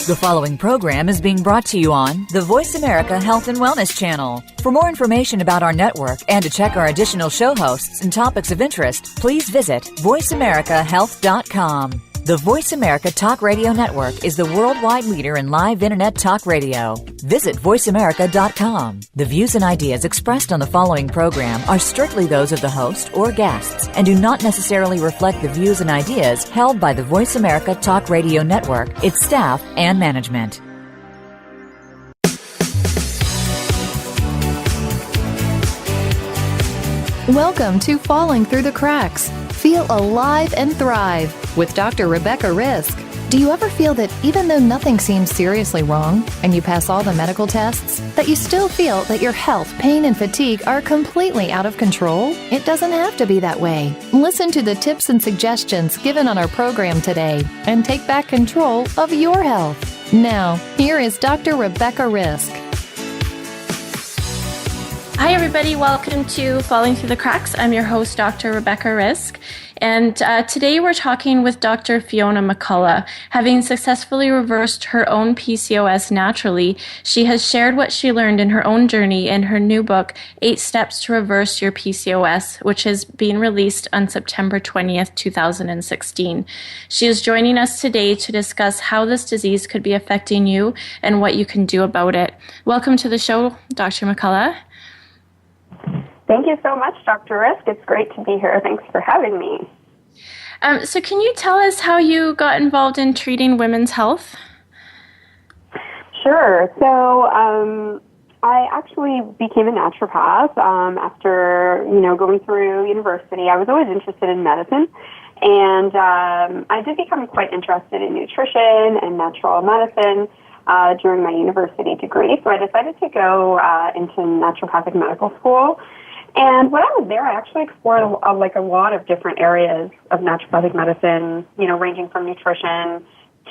The following program is being brought to you on the Voice America Health and Wellness Channel. For more information about our network and to check our additional show hosts and topics of interest, please visit voiceamericahealth.com. The Voice America Talk Radio Network is the worldwide leader in live Internet talk radio. Visit voiceamerica.com. The views and ideas expressed on the following program are strictly those of the host or guests and do not necessarily reflect the views and ideas held by the Voice America Talk Radio Network, its staff, and management. Welcome to Falling Through the Cracks. Feel alive and thrive with Dr. Rebecca Risk. Do you ever feel that even though nothing seems seriously wrong and you pass all the medical tests, that you still feel that your health, pain, and fatigue are completely out of control? It doesn't have to be that way. Listen to the tips and suggestions given on our program today and take back control of your health. Now, here is Dr. Rebecca Risk. Hi, everybody. Welcome to Falling Through the Cracks. I'm your host, Dr. Rebecca Risk. And today we're talking with Dr. Fiona McCulloch. Having successfully reversed her own PCOS naturally, she has shared what she learned in her own journey in her new book, 8 Steps to Reverse Your PCOS, which is being released on September 20th, 2016. She is joining us today to discuss how this disease could be affecting you and what you can do about it. Welcome to the show, Dr. McCulloch. Thank you so much, Dr. Risk. It's great to be here. Thanks for having me. So can you tell us how you got involved in treating women's health? Sure. So I actually became a naturopath after, going through university. I was always interested in medicine, and I did become quite interested in nutrition and natural medicine during my university degree. So I decided to go into naturopathic medical school. And when I was there, I actually explored a lot of different areas of naturopathic medicine, ranging from nutrition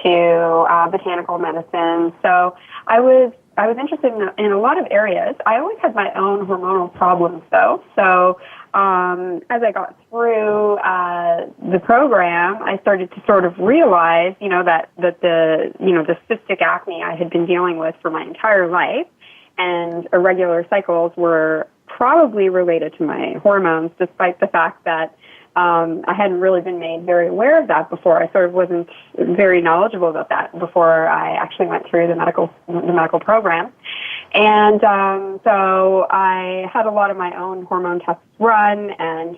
to botanical medicine. So I was interested in a lot of areas. I always had my own hormonal problems, though. So as I got through the program, I started to sort of realize, that the cystic acne I had been dealing with for my entire life and irregular cycles were probably related to my hormones, despite the fact that I hadn't really been made very aware of that before. I sort of wasn't very knowledgeable about that before I actually went through the medical program. And so I had a lot of my own hormone tests run, and,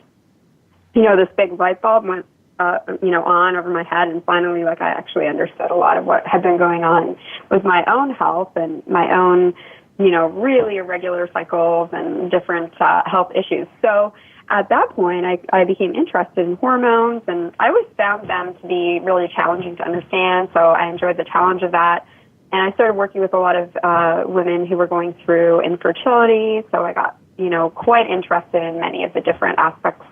this big light bulb went, on over my head, and finally, I actually understood a lot of what had been going on with my own health and my own really irregular cycles and different health issues. So at that point, I became interested in hormones, and I always found them to be really challenging to understand, so I enjoyed the challenge of that. And I started working with a lot of women who were going through infertility, so I got, quite interested in many of the different aspects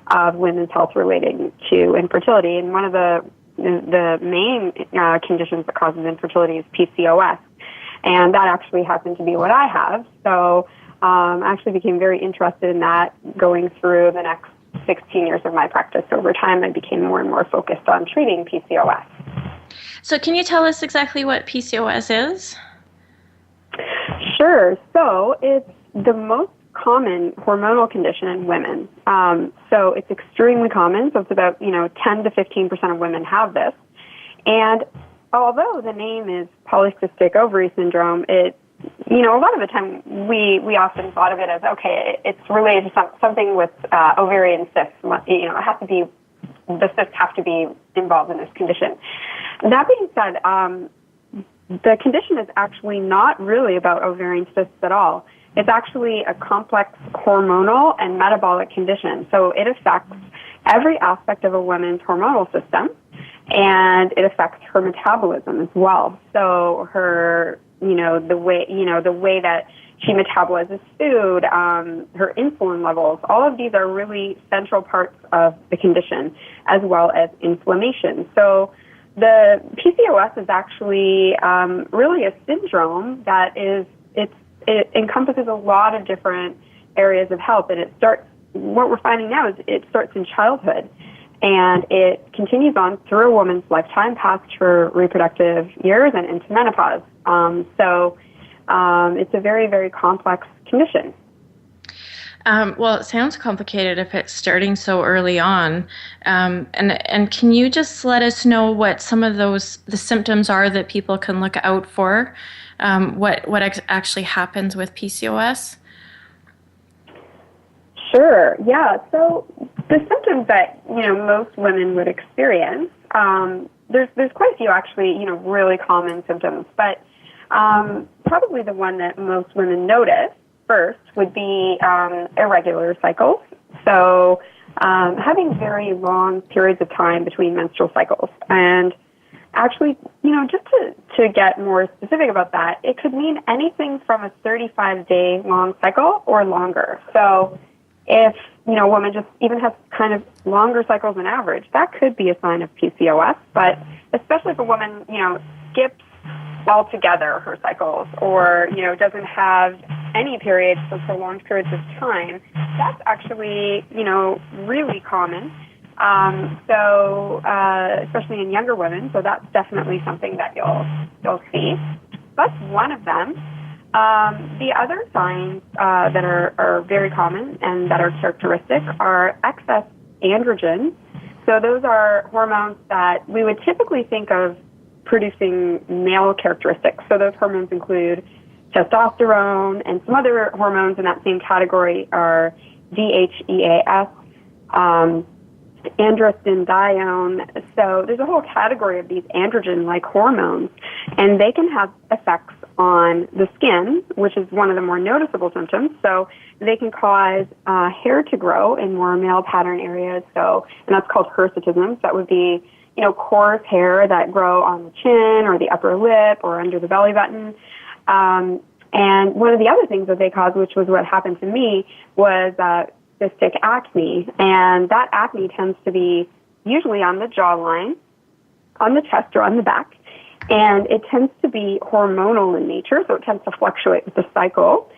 of women's health relating to infertility. And one of the main conditions that causes infertility is PCOS. And that actually happened to be what I have. So I actually became very interested in that going through the next 16 years of my practice. Over time, I became more and more focused on treating PCOS. So can you tell us exactly what PCOS is? Sure. So it's the most common hormonal condition in women. So it's extremely common. So it's about, 10 to 15% of women have this. And although the name is Polycystic Ovarian Syndrome, a lot of the time we often thought of it as, okay, it's related to something with ovarian cysts. It has to be, the cysts have to be involved in this condition. That being said, the condition is actually not really about ovarian cysts at all. It's actually a complex hormonal and metabolic condition. So it affects every aspect of a woman's hormonal system, and it affects her metabolism as well. So her, the way that she metabolizes food, her insulin levels, all of these are really central parts of the condition, as well as inflammation. So the PCOS is actually really a syndrome that it encompasses a lot of different areas of health, and what we're finding now is it starts in childhood. and it continues on through a woman's lifetime, past her reproductive years and into menopause. So it's a very, very complex condition. Well, it sounds complicated if it's starting so early on. And can you just let us know what some of the symptoms are that people can look out for? What actually happens with PCOS? Sure. Yeah. So the symptoms that most women would experience, there's quite a few actually really common symptoms, but probably the one that most women notice first would be irregular cycles. So having very long periods of time between menstrual cycles. And actually, just to get more specific about that, it could mean anything from a 35-day long cycle or longer. So if, a woman just even has kind of longer cycles than average, that could be a sign of PCOS. But especially if a woman, skips altogether her cycles or, doesn't have any periods for prolonged periods of time, that's actually, really common. So especially in younger women, so that's definitely something that you'll see. That's one of them. The other signs that are very common and that are characteristic are excess androgen. So those are hormones that we would typically think of producing male characteristics. So those hormones include testosterone, and some other hormones in that same category are DHEAS, androstenedione. So there's a whole category of these androgen-like hormones, and they can have effects on the skin, which is one of the more noticeable symptoms. So they can cause hair to grow in more male pattern areas. So, and that's called hirsutism. So that would be, coarse hair that grow on the chin or the upper lip or under the belly button. And one of the other things that they cause, which was what happened to me, was cystic acne. And that acne tends to be usually on the jawline, on the chest, or on the back. And it tends to be hormonal in nature, so it tends to fluctuate with the cycle.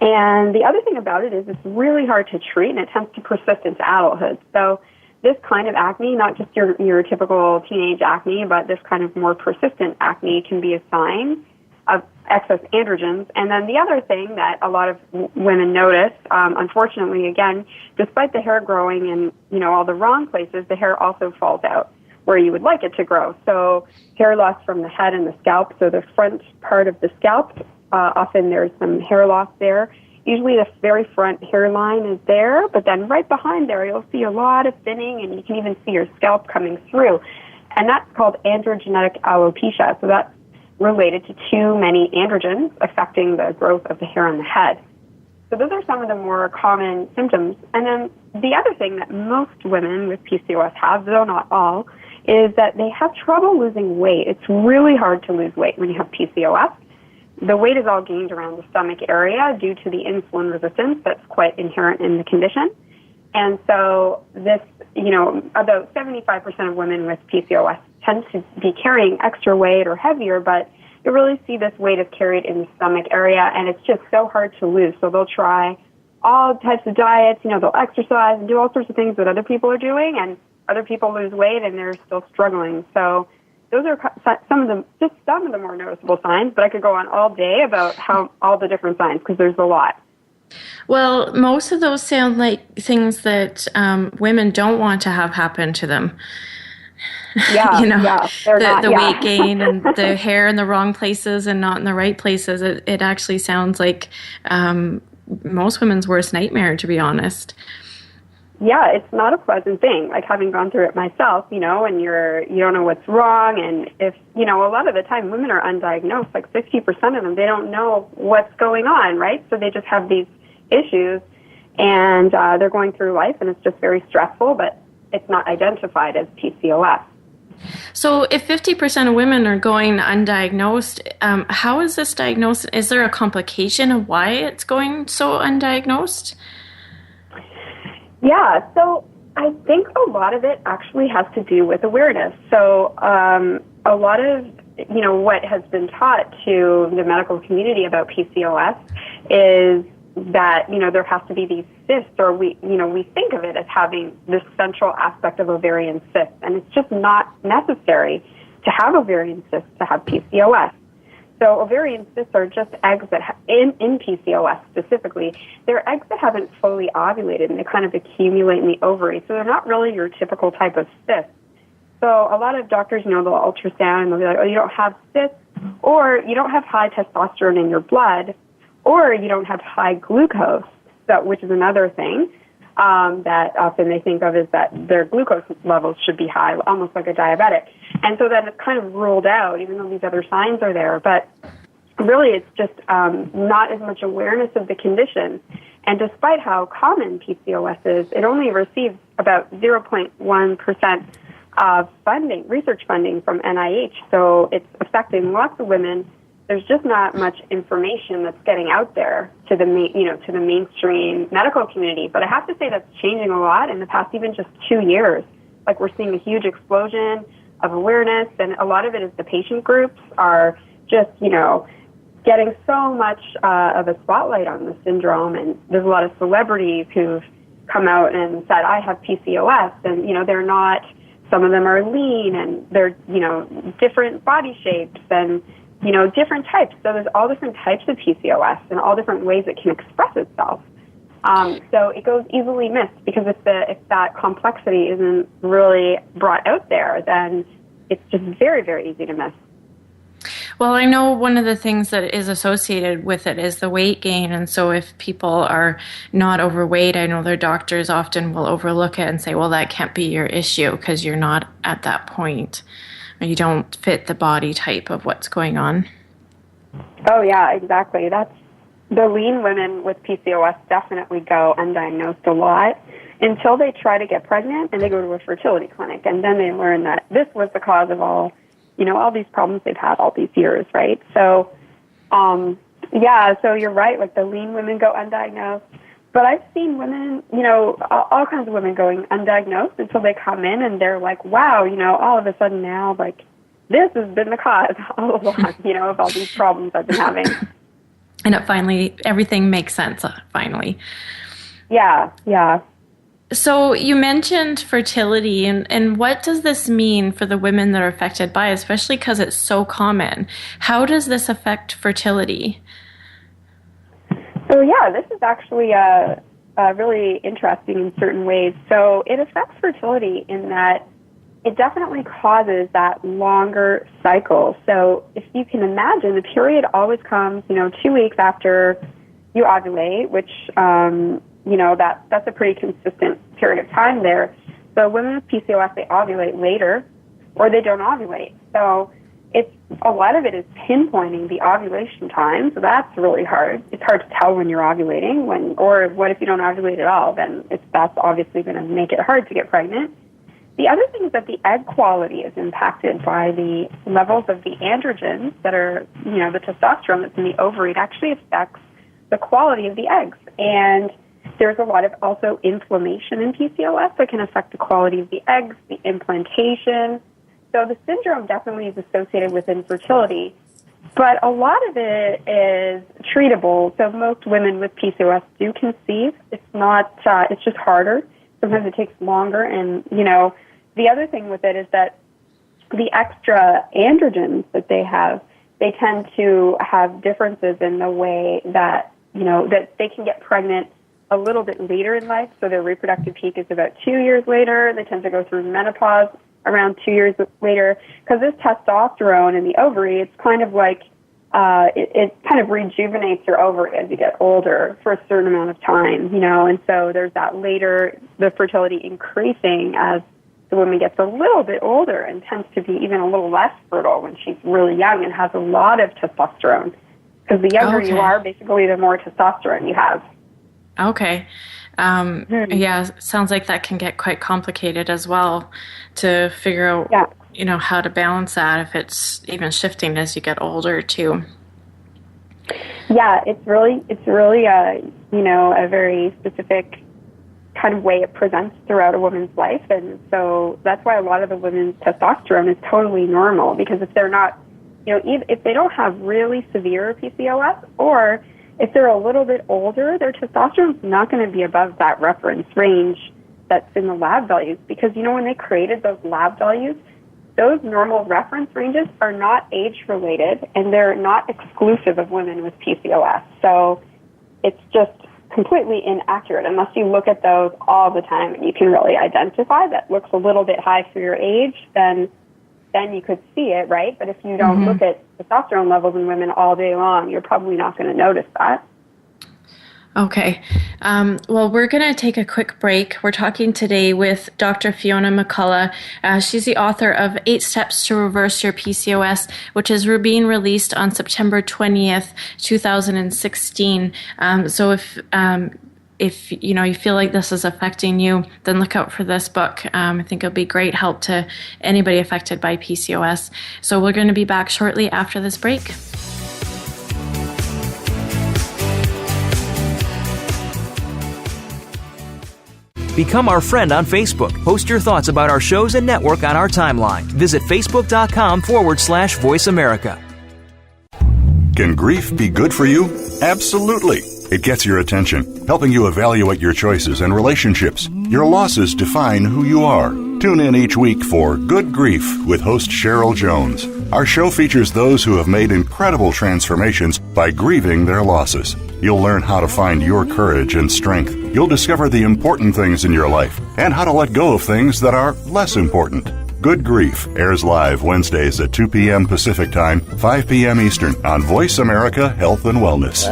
And the other thing about it is it's really hard to treat, and it tends to persist into adulthood. So this kind of acne, not just your typical teenage acne, but this kind of more persistent acne can be a sign of excess androgens. And then the other thing that a lot of women notice, unfortunately, again, despite the hair growing in, all the wrong places, the hair also falls out where you would like it to grow. So hair loss from the head and the scalp. So the front part of the scalp, often there's some hair loss there. Usually the very front hairline is there, but then right behind there you'll see a lot of thinning, and you can even see your scalp coming through. And that's called androgenetic alopecia. So that's related to too many androgens affecting the growth of the hair on the head. So those are some of the more common symptoms. And then the other thing that most women with PCOS have, though not all, is that they have trouble losing weight. It's really hard to lose weight when you have PCOS. The weight is all gained around the stomach area due to the insulin resistance that's quite inherent in the condition. And so this, about 75% of women with PCOS tend to be carrying extra weight or heavier, but you really see this weight is carried in the stomach area, and it's just so hard to lose. So they'll try all types of diets, they'll exercise and do all sorts of things that other people are doing, and other people lose weight and they're still struggling. So those are some of the more noticeable signs, but I could go on all day about all the different signs because there's a lot. Well, most of those sound like things that women don't want to have happen to them. Yeah, the weight gain and the hair in the wrong places and not in the right places. It actually sounds like most women's worst nightmare, to be honest. Yeah, it's not a pleasant thing, like having gone through it myself, and you don't know what's wrong. And if, a lot of the time women are undiagnosed, like 50% of them, they don't know what's going on, right? So they just have these issues and they're going through life and it's just very stressful, but it's not identified as PCOS. So if 50% of women are going undiagnosed, how is this diagnosed? Is there a complication of why it's going so undiagnosed? Yeah, so I think a lot of it actually has to do with awareness. So a lot of, what has been taught to the medical community about PCOS is that, there has to be these cysts, or we think of it as having this central aspect of ovarian cysts, and it's just not necessary to have ovarian cysts to have PCOS. So ovarian cysts are just eggs that, in PCOS specifically, they're eggs that haven't fully ovulated, and they kind of accumulate in the ovary. So they're not really your typical type of cyst. So a lot of doctors, they'll ultrasound and they'll be like, oh, you don't have cysts, or you don't have high testosterone in your blood, or you don't have high glucose, which is another thing that often they think of is that their glucose levels should be high, almost like a diabetic. And so then it's kind of ruled out, even though these other signs are there. But really, it's just not as much awareness of the condition. And despite how common PCOS is, it only receives about 0.1% of funding, research funding from NIH. So it's affecting lots of women. There's just not much information that's getting out there to the to the mainstream medical community. But I have to say that's changing a lot in the past even just 2 years. Like, we're seeing a huge explosion of awareness, and a lot of it is the patient groups are just, getting so much of a spotlight on the syndrome. And there's a lot of celebrities who've come out and said, I have PCOS, and, they're not, some of them are lean, and they're, different body shapes, and different types. So there's all different types of PCOS and all different ways it can express itself. So it goes easily missed, because if that complexity isn't really brought out there, then it's just very, very easy to miss. Well, I know one of the things that is associated with it is the weight gain. And so if people are not overweight, I know their doctors often will overlook it and say, well, that can't be your issue because you're not at that point. You don't fit the body type of what's going on. Oh, yeah, exactly. That's the lean women with PCOS definitely go undiagnosed a lot until they try to get pregnant and they go to a fertility clinic. And then they learn that this was the cause of all these problems they've had all these years, right? So, so you're right. Like, the lean women go undiagnosed. But I've seen women, all kinds of women going undiagnosed until they come in and they're like, wow, all of a sudden now, like, this has been the cause all along, of all these problems I've been having. And it finally, everything makes sense, finally. Yeah. So you mentioned fertility, and what does this mean for the women that are affected by it, especially because it's so common? How does this affect fertility? So, this is actually really interesting in certain ways. So it affects fertility in that it definitely causes that longer cycle. So if you can imagine, the period always comes, 2 weeks after you ovulate, which, that's a pretty consistent period of time there. So women with PCOS, they ovulate later, or they don't ovulate. So a lot of it is pinpointing the ovulation time, so that's really hard. It's hard to tell when you're ovulating, or what if you don't ovulate at all, then that's obviously going to make it hard to get pregnant. The other thing is that the egg quality is impacted by the levels of the androgens that are, the testosterone that's in the ovary. It actually affects the quality of the eggs. And there's a lot of also inflammation in PCOS that can affect the quality of the eggs, the implantation. So the syndrome definitely is associated with infertility, but a lot of it is treatable. So most women with PCOS do conceive. It's not, it's just harder. Sometimes it takes longer. And, the other thing with it is that the extra androgens that they have, they tend to have differences in the way that, that they can get pregnant a little bit later in life. So their reproductive peak is about 2 years later. They tend to go through menopause around 2 years later, because this testosterone in the ovary, it's kind of like, it kind of rejuvenates your ovary as you get older for a certain amount of time, and so there's that later, the fertility increasing as the woman gets a little bit older and tends to be even a little less fertile when she's really young and has a lot of testosterone, because the younger you are, basically the more testosterone you have. Okay. Yeah, sounds like that can get quite complicated as well to figure out, how to balance that if it's even shifting as you get older too. Yeah, it's really a very specific kind of way it presents throughout a woman's life. And so that's why a lot of the women's testosterone is totally normal, because if they're not, if they don't have really severe PCOS, or if they're a little bit older, their testosterone's not going to be above that reference range that's in the lab values, because, when they created those lab values, those normal reference ranges are not age-related, and they're not exclusive of women with PCOS. So it's just completely inaccurate unless you look at those all the time and you can really identify that looks a little bit high for your age, then you could see it, right? But if you don't look at testosterone levels in women all day long, you're probably not going to notice that. Okay. Well, we're going to take a quick break. We're talking today with Dr. Fiona McCulloch. She's the author of 8 Steps to Reverse Your PCOS, which is being released on September 20th, 2016. So if you feel like this is affecting you, then look out for this book. I think it'll be great help to anybody affected by PCOS. So we're going to be back shortly after this break. Become our friend on Facebook. Post your thoughts about our shows and network on our timeline. Visit facebook.com/Voice America. Can grief be good for you? Absolutely. It gets your attention, helping you evaluate your choices and relationships. Your losses define who you are. Tune in each week for Good Grief with host Cheryl Jones. Our show features those who have made incredible transformations by grieving their losses. You'll learn how to find your courage and strength. You'll discover the important things in your life and how to let go of things that are less important. Good Grief airs live Wednesdays at 2 p.m. Pacific Time, 5 p.m. Eastern on Voice America Health and Wellness.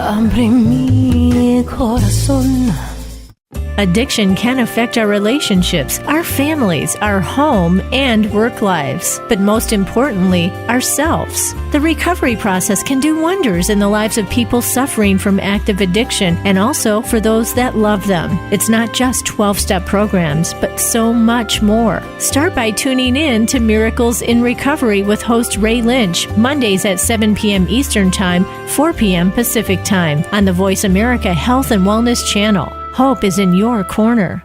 Addiction can affect our relationships, our families, our home, and work lives, but most importantly, ourselves. The recovery process can do wonders in the lives of people suffering from active addiction and also for those that love them. It's not just 12-step programs, but so much more. Start by tuning in to Miracles in Recovery with host Ray Lynch, Mondays at 7 p.m. Eastern Time, 4 p.m. Pacific Time on the Voice America Health and Wellness channel. Hope is in your corner.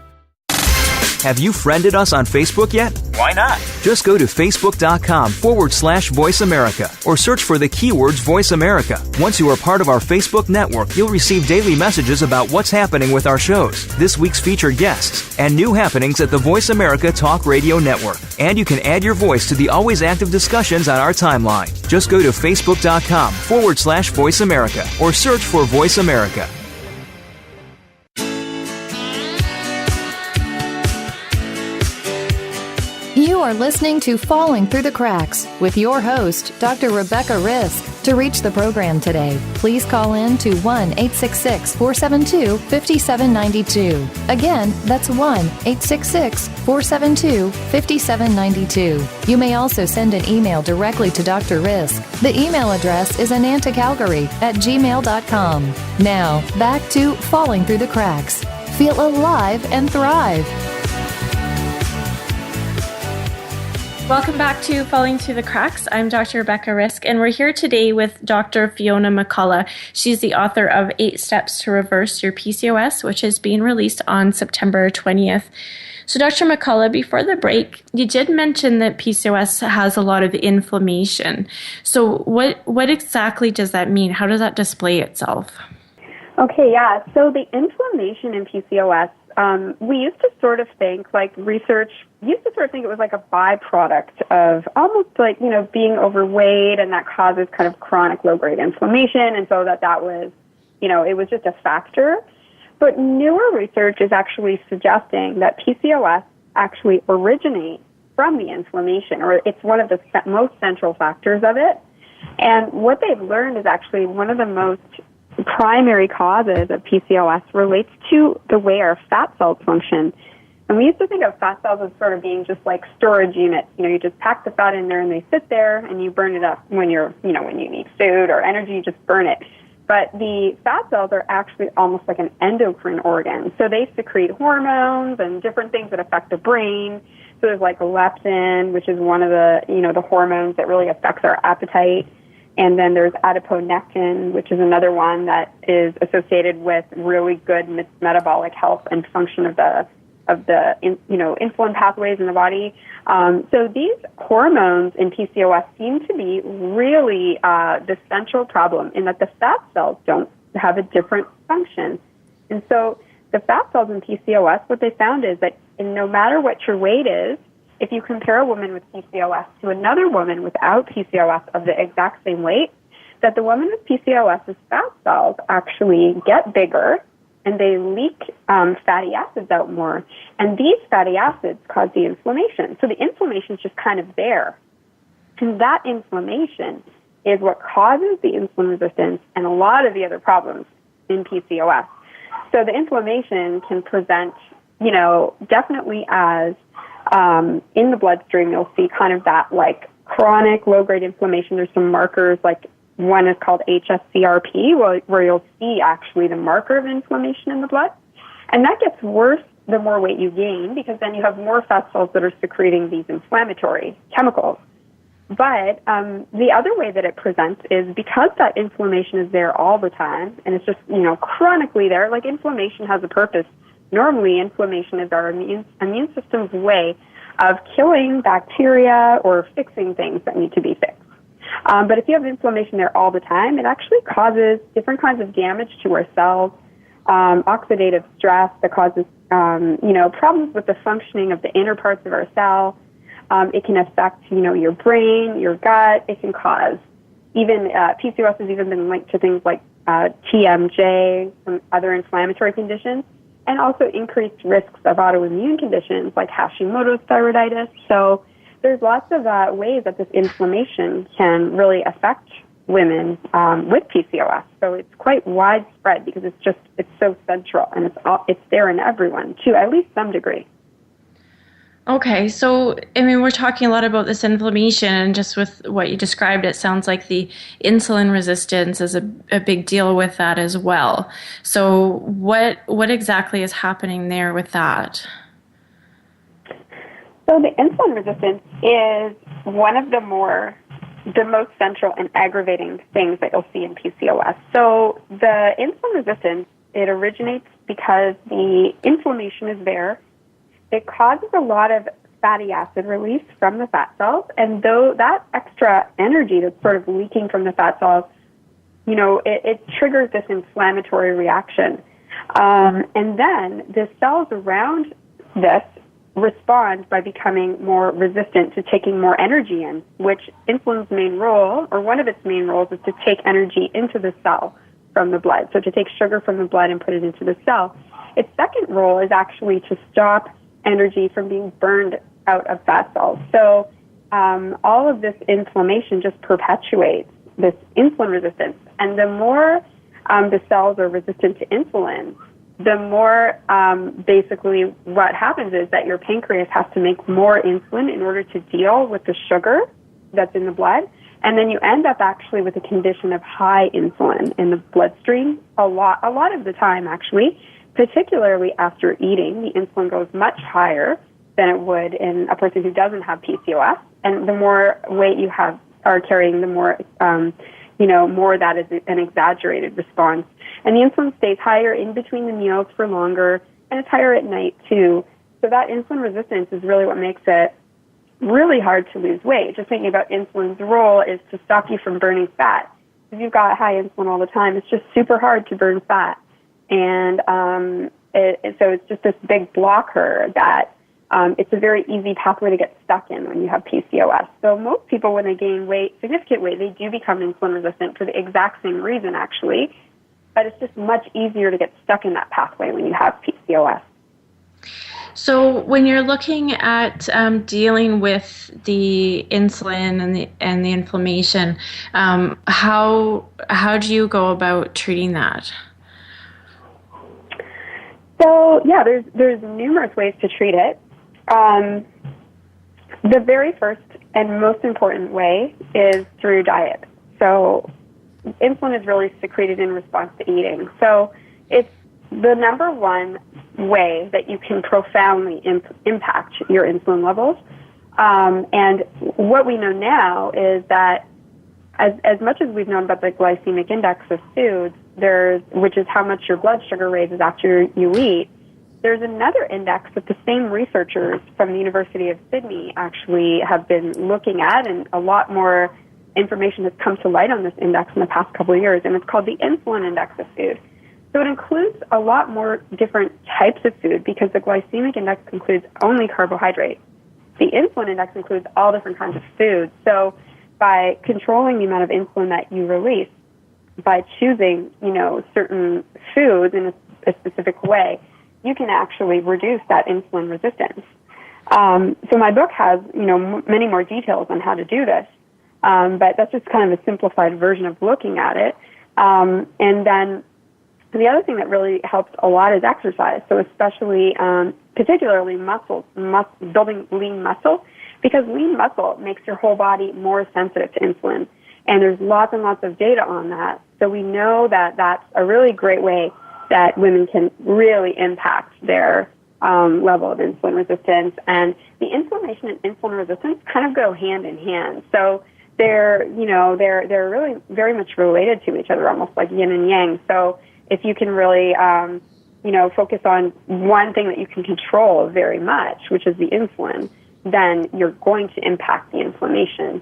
Have you friended us on Facebook yet? Why not? Just go to facebook.com/Voice America or search for the keywords Voice America. Once you are part of our Facebook network, you'll receive daily messages about what's happening with our shows, this week's featured guests, and new happenings at the Voice America Talk Radio Network. And you can add your voice to the always active discussions on our timeline. Just go to facebook.com/Voice America or search for Voice America. You are listening to Falling Through the Cracks with your host, Dr. Rebecca Risk. To reach the program today, please call in to 1-866-472-5792. Again, that's 1-866-472-5792. You may also send an email directly to Dr. Risk. The email address is anantacalgary@gmail.com. Now, back to Falling Through the Cracks. Feel alive and thrive. Welcome back to Falling Through the Cracks. I'm Dr. Rebecca Risk, and we're here today with Dr. Fiona McCulloch. She's the author of 8 Steps to Reverse Your PCOS, which is being released on September 20th. So, Dr. McCulloch, before the break, you did mention that PCOS has a lot of inflammation. So what exactly does that mean? How does that display itself? Okay, yeah. So the inflammation in PCOS, we used to sort of think, research used to sort of think it was like a byproduct of almost like, being overweight, and that causes kind of chronic low-grade inflammation, and so that was, it was just a factor. But newer research is actually suggesting that PCOS actually originates from the inflammation, or it's one of the most central factors of it. And what they've learned is actually one of the most primary causes of PCOS relates to the way our fat cells function. And we used to think of fat cells as sort of being just like storage units. You just pack the fat in there and they sit there and you burn it up when when you need food or energy, you just burn it. But the fat cells are actually almost like an endocrine organ. So they secrete hormones and different things that affect the brain. So there's like leptin, which is one of the, the hormones that really affects our appetite. And then there's adiponectin, which is another one that is associated with really good metabolic health and function of the insulin pathways in the body. So these hormones in PCOS seem to be really the central problem, in that the fat cells don't have a different function. And so the fat cells in PCOS, what they found is that no matter what your weight is, if you compare a woman with PCOS to another woman without PCOS of the exact same weight, that the woman with PCOS's fat cells actually get bigger and they leak fatty acids out more. And these fatty acids cause the inflammation. So the inflammation is just kind of there. And that inflammation is what causes the insulin resistance and a lot of the other problems in PCOS. So the inflammation can present, definitely as in the bloodstream, you'll see kind of that like chronic low-grade inflammation. There's some markers, like one is called HSCRP, where you'll see actually the marker of inflammation in the blood. And that gets worse the more weight you gain, because then you have more fat cells that are secreting these inflammatory chemicals. But the other way that it presents is because that inflammation is there all the time, and it's just, chronically there, like inflammation has a purpose. Normally, inflammation is our immune system's way of killing bacteria or fixing things that need to be fixed. But if you have inflammation there all the time, it actually causes different kinds of damage to our cells, oxidative stress that causes, problems with the functioning of the inner parts of our cell. It can affect, your brain, your gut. It can cause even PCOS has even been linked to things like TMJ, some other inflammatory conditions, and also increased risks of autoimmune conditions like Hashimoto's thyroiditis. So there's lots of ways that this inflammation can really affect women with PCOS. So it's quite widespread because it's so central, and it's there in everyone to at least some degree. Okay, so, we're talking a lot about this inflammation, and just with what you described, it sounds like the insulin resistance is a big deal with that as well. So what exactly is happening there with that? So the insulin resistance is one of the most central and aggravating things that you'll see in PCOS. So the insulin resistance, it originates because the inflammation is there. It causes a lot of fatty acid release from the fat cells, and though that extra energy that's sort of leaking from the fat cells, it triggers this inflammatory reaction. And then the cells around this respond by becoming more resistant to taking more energy in, which insulin's main role, or one of its main roles, is to take energy into the cell from the blood. So to take sugar from the blood and put it into the cell. Its second role is actually to stop energy from being burned out of fat cells. So all of this inflammation just perpetuates this insulin resistance. And the more the cells are resistant to insulin, the more basically what happens is that your pancreas has to make more insulin in order to deal with the sugar that's in the blood. And then you end up actually with a condition of high insulin in the bloodstream a lot of the time, actually. Particularly after eating, the insulin goes much higher than it would in a person who doesn't have PCOS. And the more weight you are carrying, the more, more that is an exaggerated response. And the insulin stays higher in between the meals for longer, and it's higher at night too. So that insulin resistance is really what makes it really hard to lose weight. Just thinking about insulin's role is to stop you from burning fat. If you've got high insulin all the time, it's just super hard to burn fat. And so it's just this big blocker that it's a very easy pathway to get stuck in when you have PCOS. So most people, when they gain weight, significant weight, they do become insulin resistant for the exact same reason, actually. But it's just much easier to get stuck in that pathway when you have PCOS. So when you're looking at dealing with the insulin and the inflammation, how do you go about treating that? So, yeah, there's numerous ways to treat it. The very first and most important way is through diet. So insulin is really secreted in response to eating. So it's the number one way that you can profoundly impact your insulin levels. And what we know now is that as much as we've known about the glycemic index of foods, which is how much your blood sugar raises after you eat, there's another index that the same researchers from the University of Sydney actually have been looking at, and a lot more information has come to light on this index in the past couple of years, and it's called the insulin index of food. So it includes a lot more different types of food because the glycemic index includes only carbohydrates. The insulin index includes all different kinds of food. So by controlling the amount of insulin that you release, by choosing, certain foods in a specific way, you can actually reduce that insulin resistance. So my book has, many more details on how to do this, but that's just kind of a simplified version of looking at it. And then the other thing that really helps a lot is exercise. So especially, particularly building lean muscle, because lean muscle makes your whole body more sensitive to insulin. And there's lots and lots of data on that. So we know that that's a really great way that women can really impact their level of insulin resistance. And the inflammation and insulin resistance kind of go hand in hand. So they're really very much related to each other, almost like yin and yang. So if you can really, focus on one thing that you can control very much, which is the insulin, then you're going to impact the inflammation.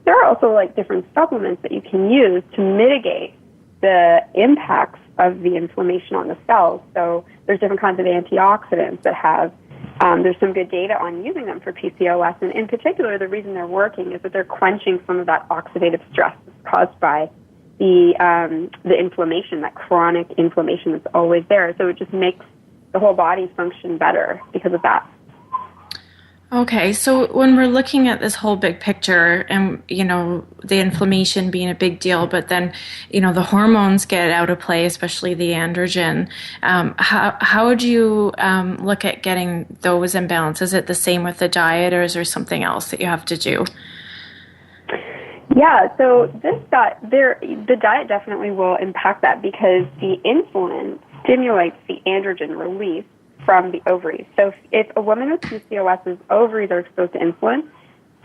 There are also different supplements that you can use to mitigate the impacts of the inflammation on the cells. So there's different kinds of antioxidants that have, there's some good data on using them for PCOS. And in particular, the reason they're working is that they're quenching some of that oxidative stress that's caused by the inflammation, that chronic inflammation that's always there. So it just makes the whole body function better because of that. Okay, so when we're looking at this whole big picture and, the inflammation being a big deal, but then, the hormones get out of play, especially the androgen, how would you look at getting those imbalances? Is it the same with the diet, or is there something else that you have to do? Yeah, so the diet definitely will impact that because the insulin stimulates the androgen release from the ovaries. So if a woman with PCOS's ovaries are exposed to insulin,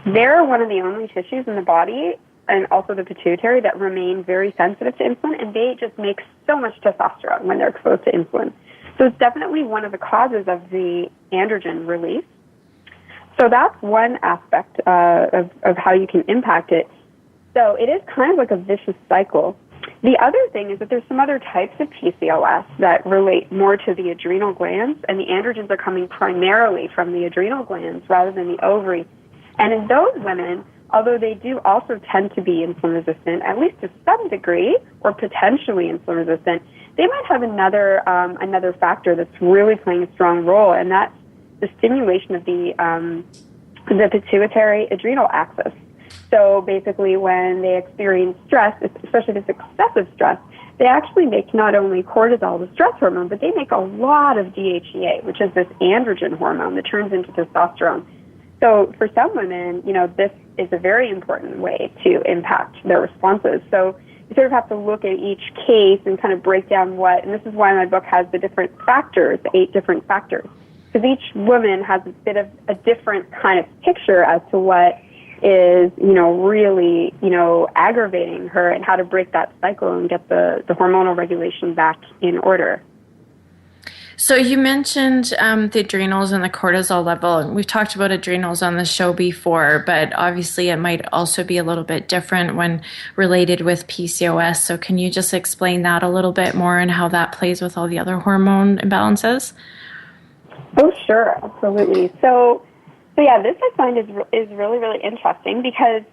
they're one of the only tissues in the body, and also the pituitary, that remain very sensitive to insulin, and they just make so much testosterone when they're exposed to insulin. So it's definitely one of the causes of the androgen release. So that's one aspect of how you can impact it. So it is kind of like a vicious cycle. The other thing is that there's some other types of PCOS that relate more to the adrenal glands, and the androgens are coming primarily from the adrenal glands rather than the ovary. And in those women, although they do also tend to be insulin resistant, at least to some degree, or potentially insulin resistant, they might have another factor that's really playing a strong role, and that's the stimulation of the pituitary adrenal axis. So basically when they experience stress, especially this excessive stress, they actually make not only cortisol, the stress hormone, but they make a lot of DHEA, which is this androgen hormone that turns into testosterone. So for some women, this is a very important way to impact their responses. So you sort of have to look at each case and kind of break down and this is why my book has the different factors, the 8 different factors. Because each woman has a bit of a different kind of picture as to what is, really, aggravating her, and how to break that cycle and get the hormonal regulation back in order. So you mentioned the adrenals and the cortisol level, and we've talked about adrenals on the show before, but obviously it might also be a little bit different when related with PCOS. So can you just explain that a little bit more and how that plays with all the other hormone imbalances? Oh, sure, absolutely. So yeah, this I find is really, really interesting because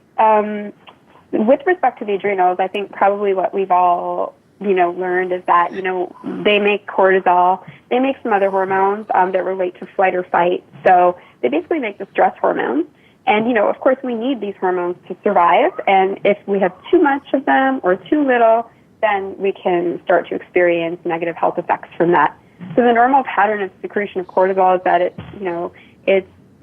with respect to the adrenals, I think probably what we've all, learned is that, they make cortisol, they make some other hormones that relate to flight or fight. So they basically make the stress hormones. And, of course, we need these hormones to survive. And if we have too much of them or too little, then we can start to experience negative health effects from that. So the normal pattern of secretion of cortisol is that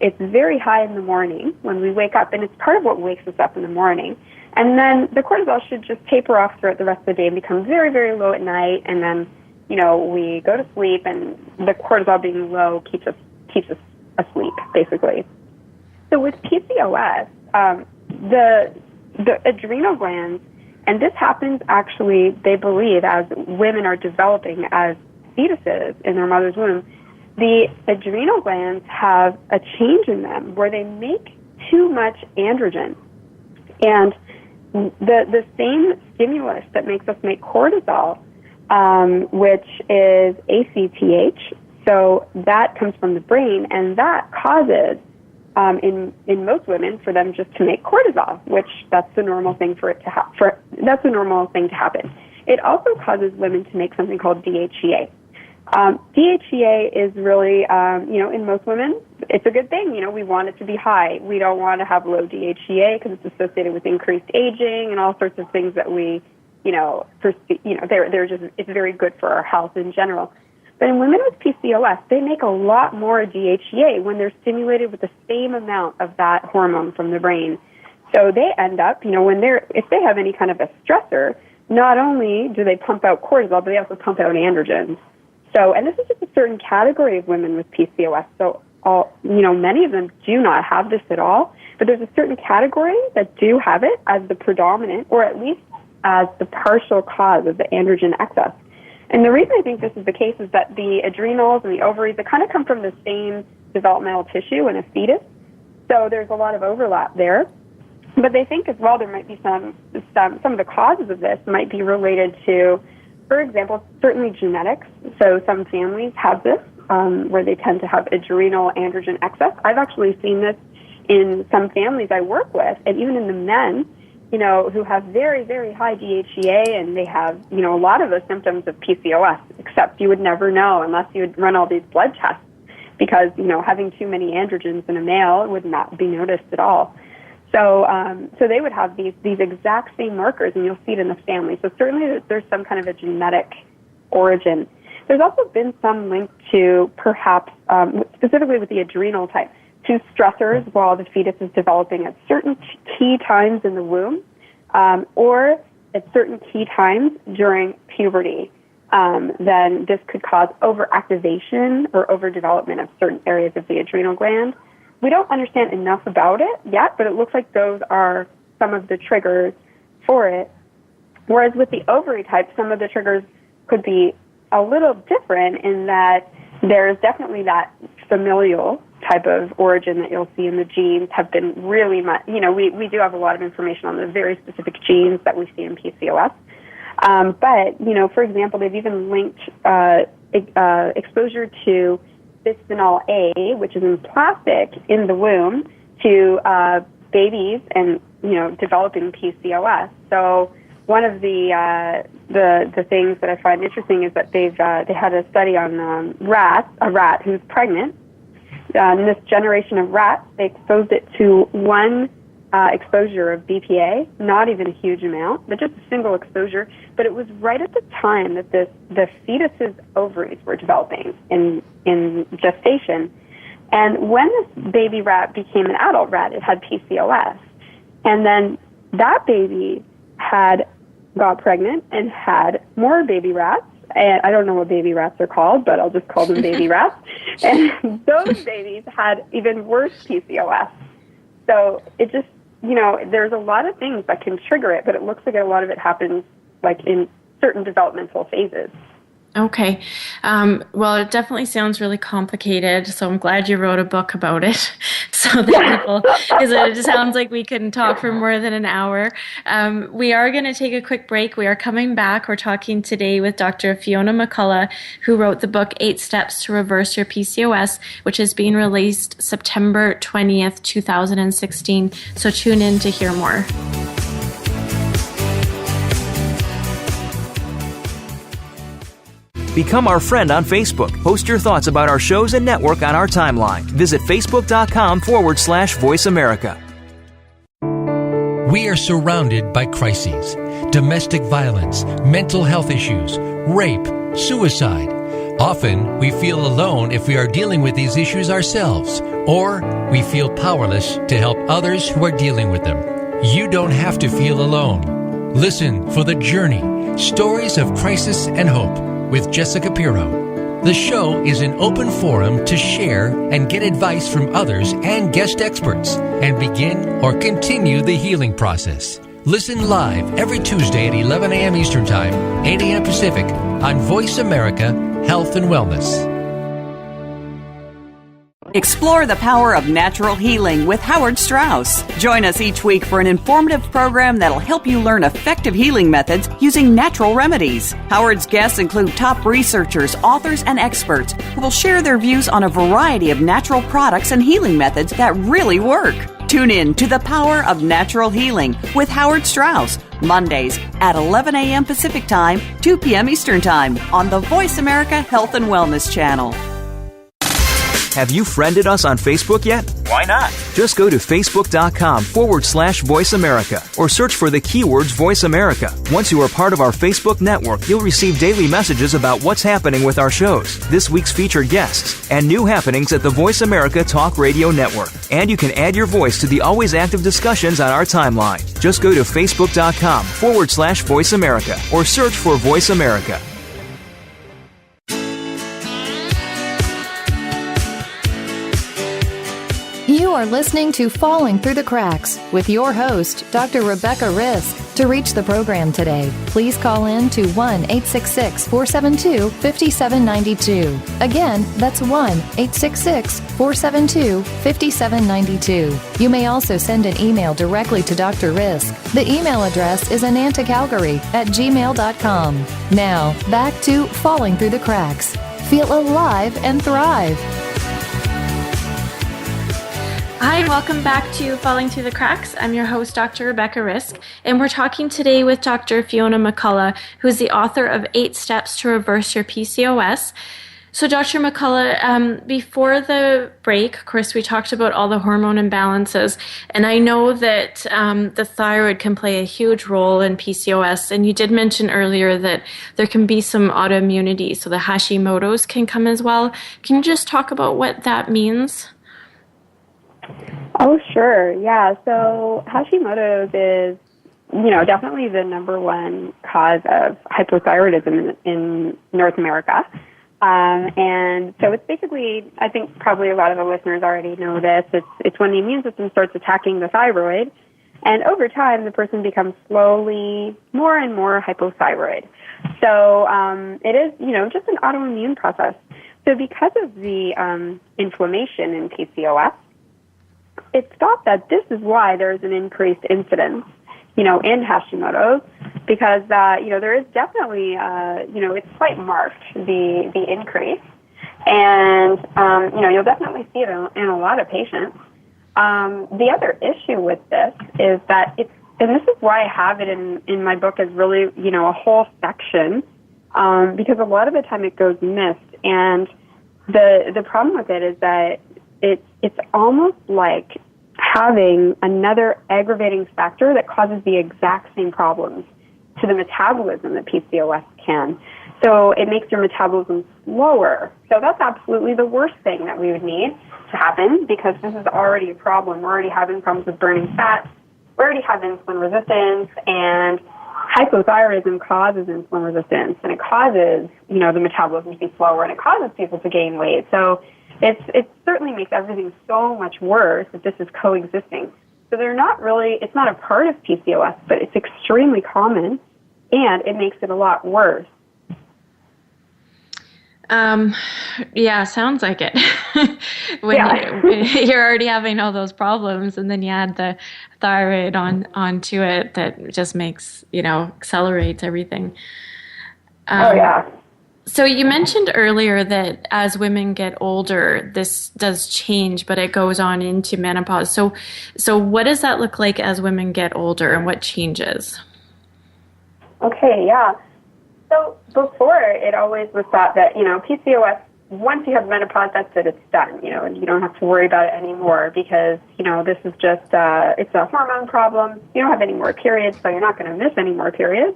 it's very high in the morning when we wake up, and it's part of what wakes us up in the morning. And then the cortisol should just taper off throughout the rest of the day and become very, very low at night. And then, we go to sleep, and the cortisol being low keeps us asleep, basically. So with PCOS, the adrenal glands, and this happens actually, they believe, as women are developing as fetuses in their mother's womb, the adrenal glands have a change in them where they make too much androgen. And the same stimulus that makes us make cortisol, which is ACTH, so that comes from the brain, and that causes, in most women, for them just to make cortisol, which that's the normal thing that's the normal thing to happen. It also causes women to make something called DHEA. DHEA is really, in most women, it's a good thing. We want it to be high. We don't want to have low DHEA because it's associated with increased aging and all sorts of things that we, it's very good for our health in general. But in women with PCOS, they make a lot more DHEA when they're stimulated with the same amount of that hormone from the brain. So they end up, if they have any kind of a stressor, not only do they pump out cortisol, but they also pump out androgens. So, and this is just a certain category of women with PCOS. So, many of them do not have this at all, but there's a certain category that do have it as the predominant, or at least as the partial cause of the androgen excess. And the reason I think this is the case is that the adrenals and the ovaries, they kind of come from the same developmental tissue in a fetus. So there's a lot of overlap there. But they think as well there might be some of the causes of this might be related to, for example, certainly genetics. So some families have this, where they tend to have adrenal androgen excess. I've actually seen this in some families I work with, and even in the men, who have very, very high DHEA, and they have, a lot of the symptoms of PCOS, except you would never know unless you would run all these blood tests, because, having too many androgens in a male would not be noticed at all. So they would have these exact same markers, and you'll see it in the family. So certainly there's some kind of a genetic origin. There's also been some link to perhaps, specifically with the adrenal type, to stressors while the fetus is developing at certain key times in the womb, or at certain key times during puberty. Then this could cause overactivation or overdevelopment of certain areas of the adrenal gland. We don't understand enough about it yet, but it looks like those are some of the triggers for it. Whereas with the ovary type, some of the triggers could be a little different in that there's definitely that familial type of origin that you'll see in the genes have been really much, we do have a lot of information on the very specific genes that we see in PCOS. But, for example, they've even linked exposure to bisphenol A, which is in plastic in the womb, to babies and developing PCOS. So one of the things that I find interesting is that they had a study on a rat who's pregnant. In this generation of rats, they exposed it to one exposure of BPA, not even a huge amount, but just a single exposure. But it was right at the time that the fetus's ovaries were developing in gestation. And when this baby rat became an adult rat, it had PCOS. And then that baby got pregnant and had more baby rats. And I don't know what baby rats are called, but I'll just call them baby rats. And those babies had even worse PCOS. So it just, there's a lot of things that can trigger it, but it looks like a lot of it happens like in certain developmental phases. Okay. Well, it definitely sounds really complicated, so I'm glad you wrote a book about it so that people, because it sounds like we couldn't talk for more than an hour. We are going to take a quick break. We are coming back. We're talking today with Dr. Fiona McCulloch, who wrote the book 8 Steps to Reverse Your PCOS, which is being released September 20th, 2016. So tune in to hear more. Become our friend on Facebook. Post your thoughts about our shows and network on our timeline. Visit facebook.com/Voice America. We are surrounded by crises: domestic violence, mental health issues, rape, suicide. Often, we feel alone if we are dealing with these issues ourselves, or we feel powerless to help others who are dealing with them. You don't have to feel alone. Listen for The Journey, Stories of Crisis and Hope, with Jessica Pirro. The show is an open forum to share and get advice from others and guest experts, and begin or continue the healing process. Listen live every Tuesday at 11 a.m. Eastern Time, 8 a.m. Pacific, on Voice America Health and Wellness. Explore the power of natural healing with Howard Strauss. Join us each week for an informative program that'll help you learn effective healing methods using natural remedies. Howard's guests include top researchers, authors, and experts who will share their views on a variety of natural products and healing methods that really work. Tune in to The Power of Natural Healing with Howard Strauss, Mondays at 11 a.m. Pacific Time, 2 p.m. Eastern Time on the Voice America Health and Wellness Channel. Have you friended us on Facebook yet? Why not? Just go to facebook.com/Voice America or search for the keywords Voice America. Once you are part of our Facebook network, you'll receive daily messages about what's happening with our shows, this week's featured guests, and new happenings at the Voice America Talk Radio Network. And you can add your voice to the always active discussions on our timeline. Just go to facebook.com/Voice America or search for Voice America. You are listening to Falling Through the Cracks with your host, Dr. Rebecca Risk. To reach the program today, please call in to 1-866-472-5792. Again, that's 1-866-472-5792. You may also send an email directly to Dr. Risk. The email address is anantacalgary@gmail.com. Now, back to Falling Through the Cracks. Feel alive and thrive. Hi, welcome back to Falling Through the Cracks. I'm your host, Dr. Rebecca Risk, and we're talking today with Dr. Fiona McCulloch, who's the author of 8 Steps to Reverse Your PCOS. So, Dr. McCulloch, before the break, of course, we talked about all the hormone imbalances, and I know that the thyroid can play a huge role in PCOS, and you did mention earlier that there can be some autoimmunity, so the Hashimoto's can come as well. Can you just talk about what that means? Oh, sure. Yeah. So Hashimoto's is, definitely the number one cause of hypothyroidism in North America. And so it's basically, I think probably a lot of the listeners already know this. It's when the immune system starts attacking the thyroid, and over time the person becomes slowly more and more hypothyroid. So it is, just an autoimmune process. So because of the inflammation in PCOS, it's thought that this is why there's an increased incidence, in Hashimoto's, because, there is definitely, it's quite marked, the increase. And, you'll definitely see it in a lot of patients. The other issue with this is that and this is why I have it in my book as really, a whole section, because a lot of the time it goes missed. And the problem with it is that it's almost like having another aggravating factor that causes the exact same problems to the metabolism that PCOS can. So it makes your metabolism slower. So that's absolutely the worst thing that we would need to happen, because this is already a problem. We're already having problems with burning fat. We already have insulin resistance, and hypothyroidism causes insulin resistance, and it causes, the metabolism to be slower, and it causes people to gain weight. So it certainly makes everything so much worse if this is coexisting. So it's not a part of PCOS, but it's extremely common, and it makes it a lot worse. Yeah, sounds like it. When you're already having all those problems, and then you add the thyroid onto it, that just makes, accelerates everything. Oh, yeah. So you mentioned earlier that as women get older, this does change, but it goes on into menopause. So what does that look like as women get older, and what changes? Okay, yeah. So before, it always was thought that, PCOS, once you have menopause, that's it, it's done, and you don't have to worry about it anymore, because, this is just, it's a hormone problem. You don't have any more periods, so you're not going to miss any more periods.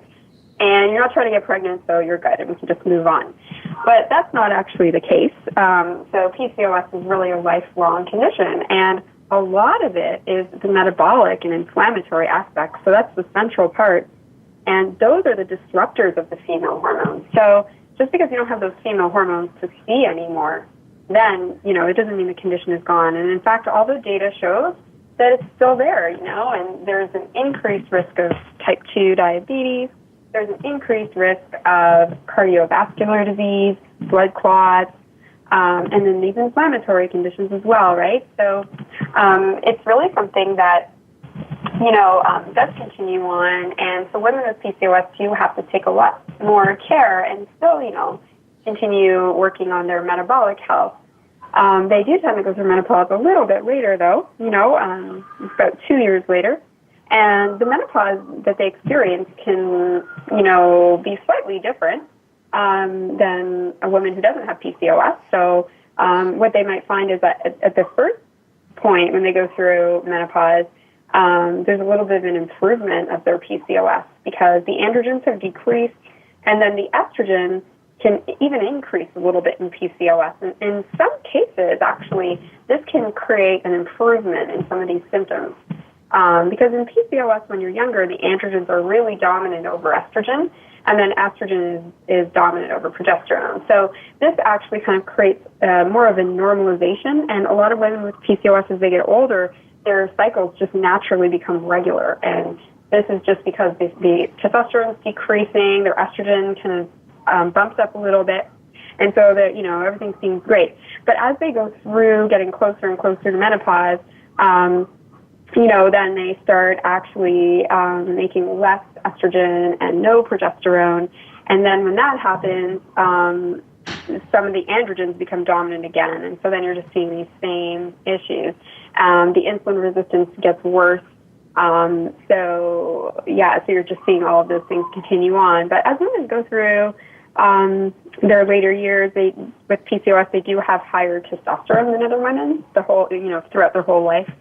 And you're not trying to get pregnant, so you're good, and we can just move on. But that's not actually the case. So PCOS is really a lifelong condition, and a lot of it is the metabolic and inflammatory aspects. So that's the central part, and those are the disruptors of the female hormones. So just because you don't have those female hormones to see anymore, then, it doesn't mean the condition is gone. And in fact, all the data shows that it's still there, and there's an increased risk of type 2 diabetes. There's an increased risk of cardiovascular disease, blood clots, and then these inflammatory conditions as well, right? So it's really something that, does continue on. And so women with PCOS do have to take a lot more care and still, continue working on their metabolic health. They do tend to go through menopause a little bit later, though, about 2 years later. And the menopause that they experience can, be slightly different than a woman who doesn't have PCOS. So what they might find is that at the first point when they go through menopause, there's a little bit of an improvement of their PCOS because the androgens have decreased, and then the estrogen can even increase a little bit in PCOS. And in some cases, actually, this can create an improvement in some of these symptoms. Because in PCOS, when you're younger, the androgens are really dominant over estrogen, and then estrogen is dominant over progesterone. So this actually kind of creates more of a normalization, and a lot of women with PCOS, as they get older, their cycles just naturally become regular. And this is just because the testosterone is decreasing, their estrogen kind of bumps up a little bit, and so that, everything seems great. But as they go through getting closer and closer to menopause, then they start actually making less estrogen and no progesterone. And then when that happens, some of the androgens become dominant again. And so then you're just seeing these same issues. The insulin resistance gets worse. So you're just seeing all of those things continue on. But as women go through their later years, with PCOS, they do have higher testosterone than other women throughout their whole life.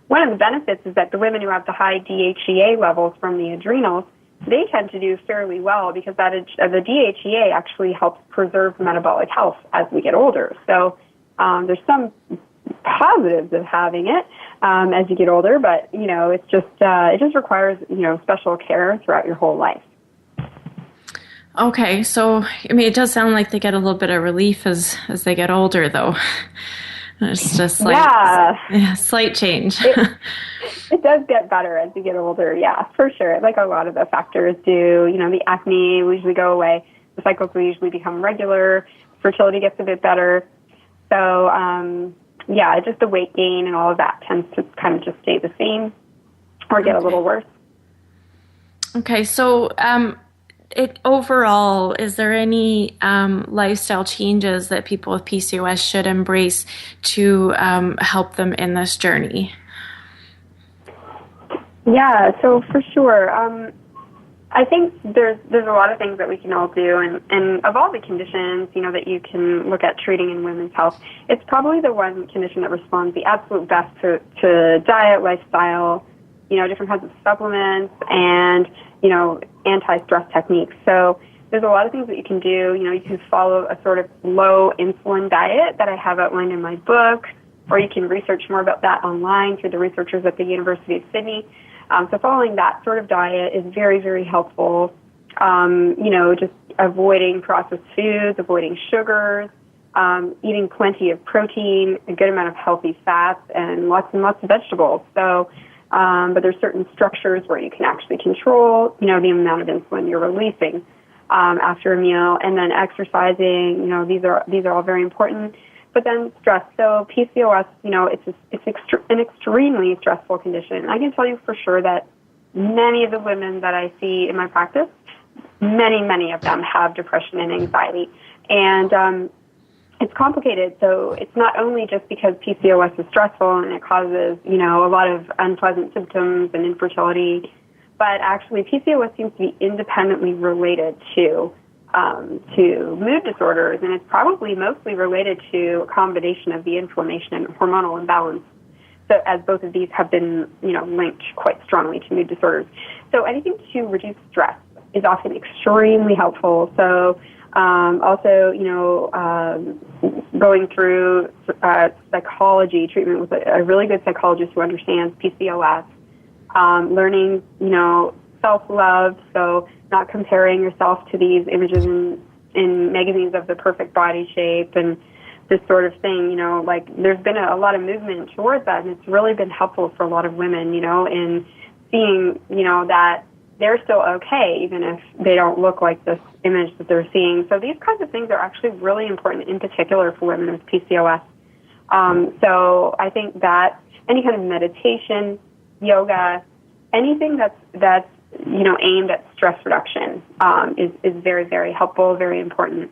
One of the benefits is that the women who have the high DHEA levels from the adrenals, they tend to do fairly well because the DHEA actually helps preserve metabolic health as we get older. So there's some positives of having it as you get older, but it just requires special care throughout your whole life. Okay, so it does sound like they get a little bit of relief as they get older, though. It's just like slight change. It does get better as you get older, yeah, for sure. Like a lot of the factors do. The acne will usually go away. The cycles will usually become regular. Fertility gets a bit better. So, just the weight gain and all of that tends to kind of just stay the same or get a little worse. Okay, so overall, is there any lifestyle changes that people with PCOS should embrace to help them in this journey? Yeah, so for sure. I think there's a lot of things that we can all do, and of all the conditions, that you can look at treating in women's health, it's probably the one condition that responds the absolute best to diet, lifestyle, different kinds of supplements, and anti-stress techniques. So there's a lot of things that you can do. You can follow a sort of low insulin diet that I have outlined in my book, or you can research more about that online through the researchers at the University of Sydney. So following that sort of diet is very, very helpful. Just avoiding processed foods, avoiding sugars, eating plenty of protein, a good amount of healthy fats, and lots of vegetables. So but there's certain structures where you can actually control, the amount of insulin you're releasing after a meal, and then exercising. These are all very important. But then stress. So PCOS, it's an extremely stressful condition. I can tell you for sure that many of the women that I see in my practice, many of them have depression and anxiety, and it's complicated. So it's not only just because PCOS is stressful and it causes, a lot of unpleasant symptoms and infertility, but actually PCOS seems to be independently related to mood disorders, and it's probably mostly related to a combination of the inflammation and hormonal imbalance. So as both of these have been, linked quite strongly to mood disorders. So anything to reduce stress is often extremely helpful. So also, going through psychology treatment with a really good psychologist who understands PCOS, learning, self-love, so not comparing yourself to these images in magazines of the perfect body shape and this sort of thing, there's been a lot of movement towards that, and it's really been helpful for a lot of women, in seeing, that they're still okay, even if they don't look like this image that they're seeing. So these kinds of things are actually really important, in particular for women with PCOS. So I think that any kind of meditation, yoga, anything that's aimed at stress reduction is very, very helpful, very important.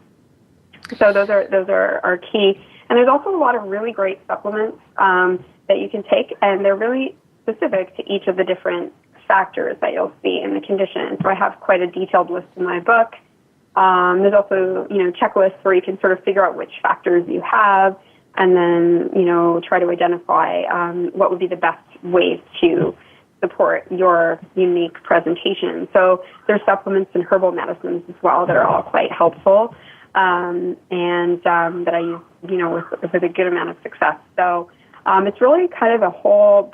So those are key. And there's also a lot of really great supplements that you can take, and they're really specific to each of the different factors that you'll see in the condition. So I have quite a detailed list in my book. There's also, checklists where you can sort of figure out which factors you have, and then, try to identify what would be the best ways to support your unique presentation. So there's supplements and herbal medicines as well that are all quite helpful, and that I use, with a good amount of success. So it's really kind of a whole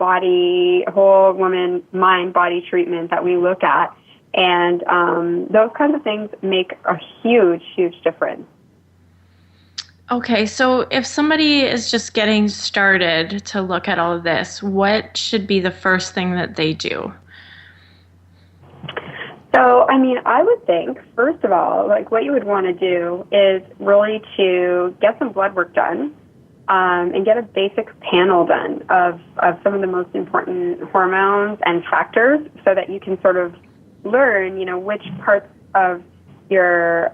woman, mind, body treatment that we look at. And those kinds of things make a huge, huge difference. Okay, so if somebody is just getting started to look at all of this, what should be the first thing that they do? So, I would think, first of all, what you would want to do is really to get some blood work done and get a basic panel done of some of the most important hormones and factors so that you can sort of learn, which parts of your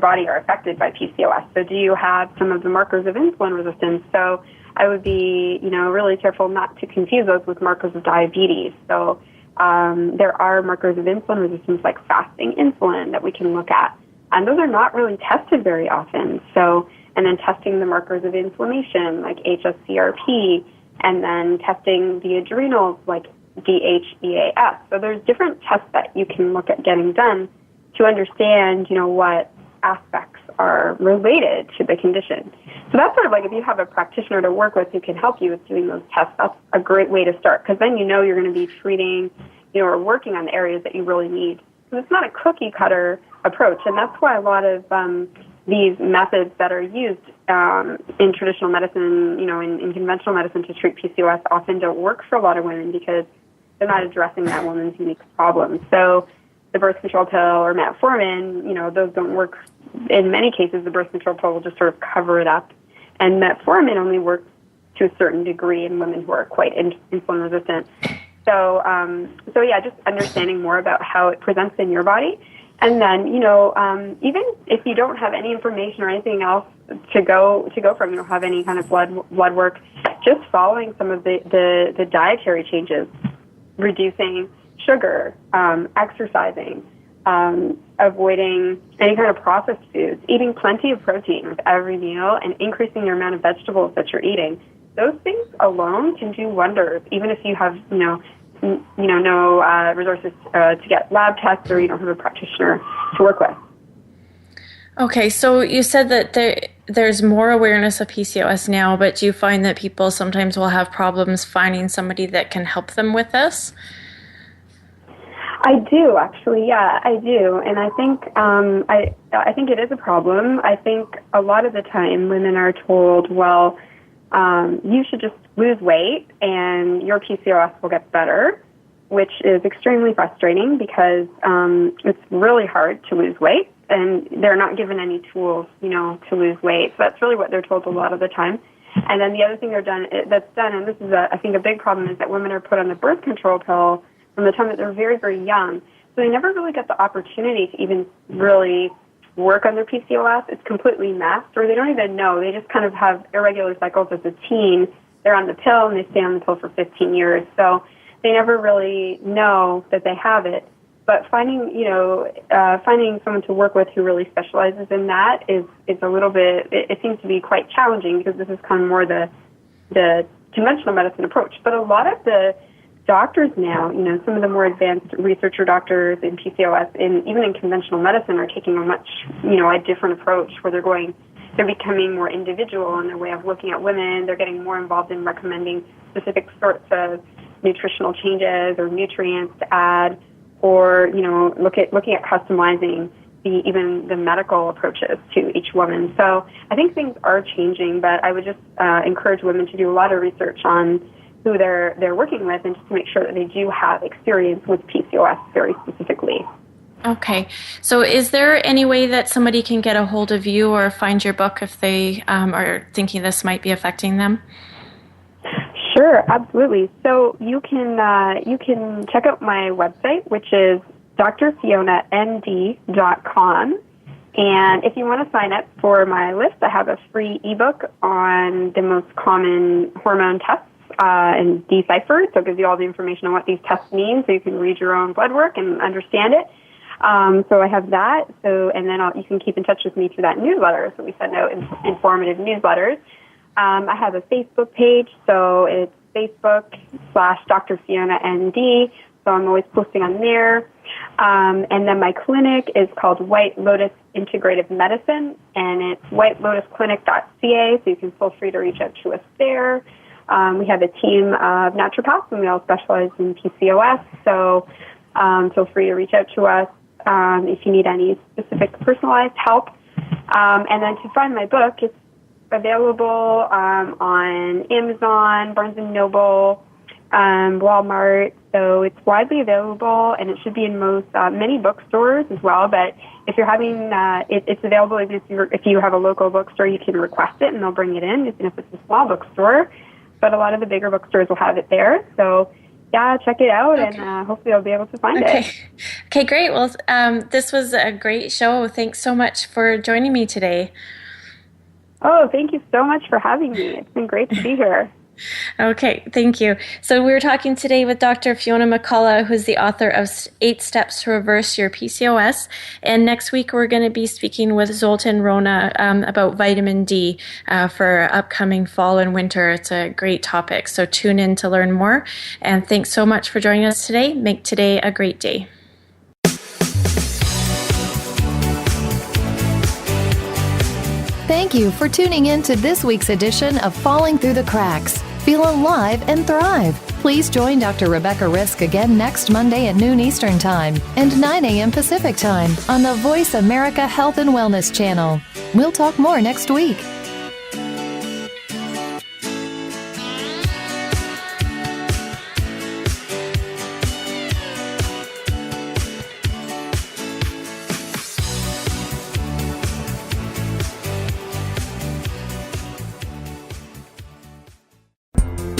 body are affected by PCOS. So do you have some of the markers of insulin resistance? So I would be, really careful not to confuse those with markers of diabetes. So there are markers of insulin resistance like fasting insulin that we can look at. And those are not really tested very often. So, and then testing the markers of inflammation like HSCRP, and then testing the adrenals like DHEAS. So there's different tests that you can look at getting done to understand, what aspects are related to the condition. So that's sort of if you have a practitioner to work with who can help you with doing those tests, that's a great way to start, because then you're going to be treating, or working on the areas that you really need. So it's not a cookie cutter approach, and that's why a lot of these methods that are used in traditional medicine, in conventional medicine to treat PCOS often don't work for a lot of women because they're not addressing that woman's unique problems. So the birth control pill or metformin, those don't work. In many cases, the birth control pill will just sort of cover it up. And metformin only works to a certain degree in women who are quite insulin resistant. So just understanding more about how it presents in your body. And then, even if you don't have any information or anything else to go from, you don't have any kind of blood work, just following some of the dietary changes, reducing sugar, exercising, avoiding any kind of processed foods, eating plenty of protein with every meal, and increasing your amount of vegetables that you're eating. Those things alone can do wonders, even if you have, no resources to get lab tests, or you don't have a practitioner to work with. Okay, so you said that there's more awareness of PCOS now, but do you find that people sometimes will have problems finding somebody that can help them with this? I do, actually. Yeah, I do. And I think I think it is a problem. I think a lot of the time women are told, well, you should just lose weight and your PCOS will get better, which is extremely frustrating because it's really hard to lose weight, and they're not given any tools, to lose weight. So that's really what they're told a lot of the time. And then the other thing that's done, and this is, I think, a big problem, is that women are put on the birth control pill from the time that they're very, very young. So they never really get the opportunity to even really work on their PCOS. It's completely masked, or they don't even know. They just kind of have irregular cycles as a teen. They're on the pill, and they stay on the pill for 15 years. So they never really know that they have it. But finding someone to work with who really specializes in that is a little bit, it seems to be quite challenging, because this is kind of more the conventional medicine approach. But a lot of the doctors now, some of the more advanced researcher doctors in PCOS, even in conventional medicine, are taking a much, a different approach, where they're becoming more individual in their way of looking at women. They're getting more involved in recommending specific sorts of nutritional changes or nutrients to add, or, looking at customizing even the medical approaches to each woman. So I think things are changing, but I would just encourage women to do a lot of research on who they're working with, and just to make sure that they do have experience with PCOS very specifically. Okay. So is there any way that somebody can get a hold of you or find your book if they are thinking this might be affecting them? Sure, absolutely. So you can check out my website, which is drfionamd.com. And if you want to sign up for my list, I have a free ebook on the most common hormone tests and deciphered. So it gives you all the information on what these tests mean, so you can read your own blood work and understand it. So I have that. So, and then you can keep in touch with me through that newsletter. So we send out informative newsletters. I have a Facebook page, so it's Facebook/Dr. Fiona MD. So I'm always posting on there. And then my clinic is called White Lotus Integrative Medicine, and it's whitelotusclinic.ca, so you can feel free to reach out to us there. We have a team of naturopaths, and we all specialize in PCOS, so feel free to reach out to us if you need any specific personalized help. And then to find my book, it's available on Amazon, Barnes & Noble, Walmart, so it's widely available, and it should be in many bookstores as well. But if you're having, it's available even if you have a local bookstore, you can request it, and they'll bring it in, even if it's a small bookstore. But a lot of the bigger bookstores will have it there. So yeah, check it out, okay. And hopefully you'll be able to find it. Okay, great. Well, this was a great show. Thanks so much for joining me today. Oh, thank you so much for having me. It's been great to be here. Okay, thank you. So we were talking today with Dr. Fiona McCulloch, who's the author of 8 Steps to Reverse Your PCOS. And next week we're going to be speaking with Zoltan Rona about vitamin D for upcoming fall and winter. It's a great topic, so tune in to learn more. And thanks so much for joining us today. Make today a great day. Thank you for tuning in to this week's edition of Falling Through the Cracks. Feel alive and thrive. Please join Dr. Rebecca Risk again next Monday at noon Eastern Time and 9 a.m. Pacific Time on the VoiceAmerica Health and Wellness channel. We'll talk more next week.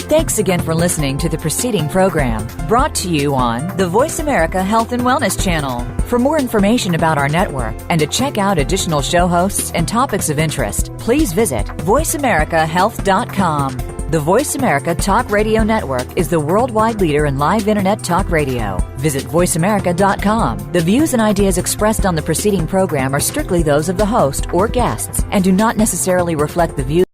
Thanks again for listening to the preceding program, brought to you on the Voice America Health and Wellness channel. For more information about our network and to check out additional show hosts and topics of interest, please visit voiceamericahealth.com. The Voice America Talk Radio Network is the worldwide leader in live Internet talk radio. Visit voiceamerica.com. The views and ideas expressed on the preceding program are strictly those of the host or guests and do not necessarily reflect the views